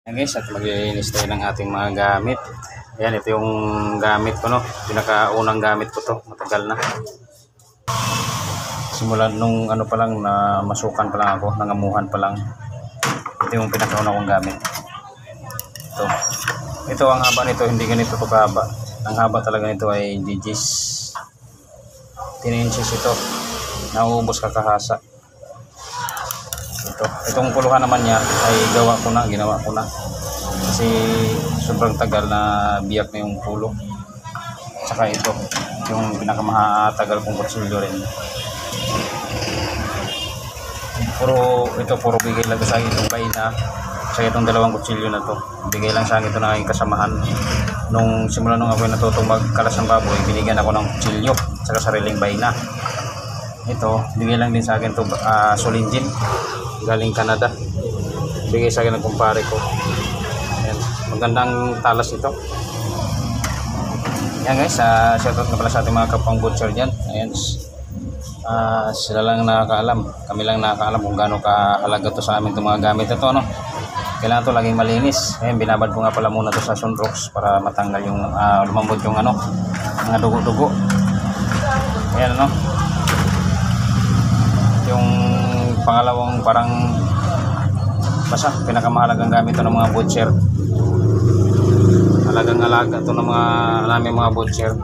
Ayan guys, at maglilinis tayo ng ating mga gamit. Ayan, ito yung gamit ko, no? Pinakaunang gamit ko to, matagal na. Simulan nung ano pa lang, na masukan pa lang ako, nangamuhan pa lang. Ito yung pinakaunang kong gamit. Ito. Ito ang haba nito, hindi ganito to kahaba. Ang haba talaga nito ay GGs. 10 inches ito. Nauubos kakahasa. Itong puluhan naman niya ay ginawa ko na kasi sobrang tagal na biyak na yung pulo. Saka ito yung pinakamatagal kong kutsilyo rin. Puro bigay lang sa akin itong baina. Saka itong dalawang kutsilyo na to, bigay lang sa akin ito na aking kasamahan. Nung simula nung ako natutong magkalas ng baboy, binigyan ako ng kutsilyo saka sariling baina. Ito bigay lang din sa akin to, Solinjin galing Canada, bigay sa akin ng kumpare ko. Ayan, magandang talas ito. Ayan guys, shoutout na pala sa ating mga kapang butcher dyan. Ayan, sila lang nakakaalam, kami lang nakakaalam kung gaano kahalaga to sa amin itong mga gamit ito, no? Kailangan to laging malinis. Ayan, binabad ko nga pala muna to sa Sunrox para matanggal yung lumambot yung mga dugo-dugo. Ayan, no? Yung pangalawang parang basta pinakamahalagang gamit ito ng mga butcher. Alagang-alaga ito ng namin mga butcher.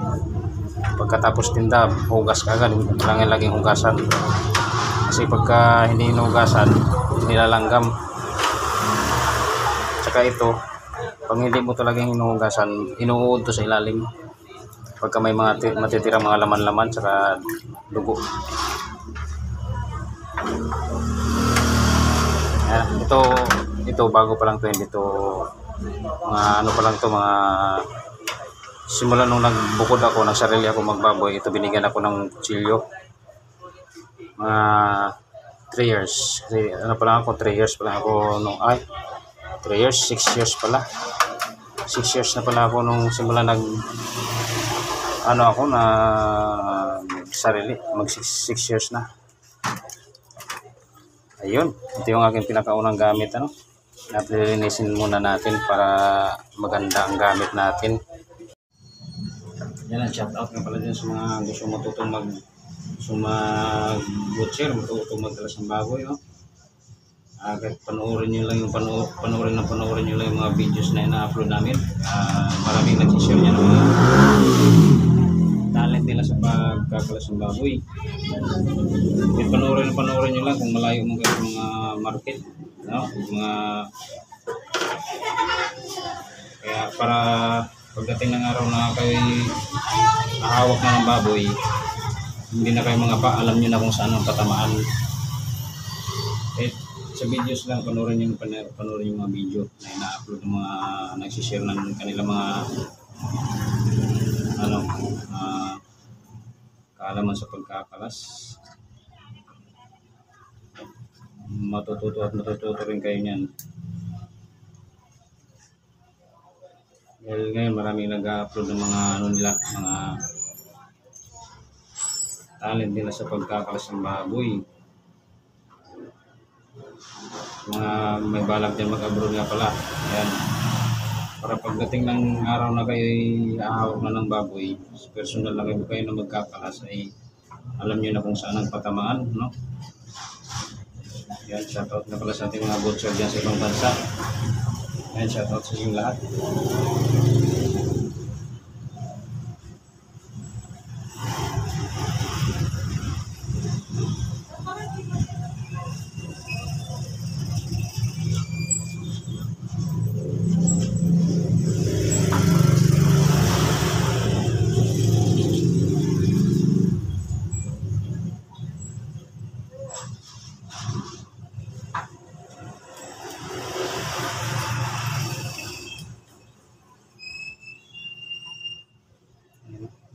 Pagkatapos tinda, hugas ka agad, kailangan laging hugasan. Kasi pagka hindi hinugasan, nilalanggam. Tsaka ito, pag hindi mo talagang hinuhugasan, inuud to sa ilalim. Pagka may mga matitirang mga laman-laman, tsaka dugo. Ayan, ito bago pa lang to, hindi to mga ano pa lang to, mga simula nung nagbukod ako, nagsarili ako magbaboy, ito binigyan ako ng kutsilyo. Mga 3 years. Kasi ano pa lang ako, 3 years pa lang ako nung 3 years, 6 years pala. 6 years na pala ako nung simula na sarili, mag 6 years na. Ayun, ito yung aking pinakaunang gamit, ano? Napilinisin muna natin para maganda ang gamit natin. Yan ang shoutout nga pala dyan sa mga gusto matutong mag-butcher, matutong magdalas ng baboy, no? Kahit panoorin nyo lang yung mga videos na ina-upload namin. Maraming nagsishare niya ng mga talent nila sa pagkakalas ng baboy. Panoorin nyo lang kung malayo mo kayo mga market, no? Kaya para pagdating ng araw na kayo nahawak na ng baboy, hindi na kayo mga alam nyo na kung saan ang patamaan. Sa videos lang, panoorin yung mga video na ina-upload ng mga nagsishare ng kanilang mga kaalaman sa pagkakalas. Matututo rin kayo niyan. Dahil ngayon maraming nag-upload ng mga mga talent nila sa pagkakalas ng baboy. Mga may balak dyan mag-abroad nga pala. Ayan. Para pagdating ng araw na kayo ahawak na ng baboy, personal lang kayo na magkakalas, ay alam nyo na kung saan ang patamaan, no? Yan, shoutout na pala sa ating mga butcher dyan sa ibang bansa. Yan, shoutout sa inyong lahat.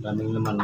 Daming laman.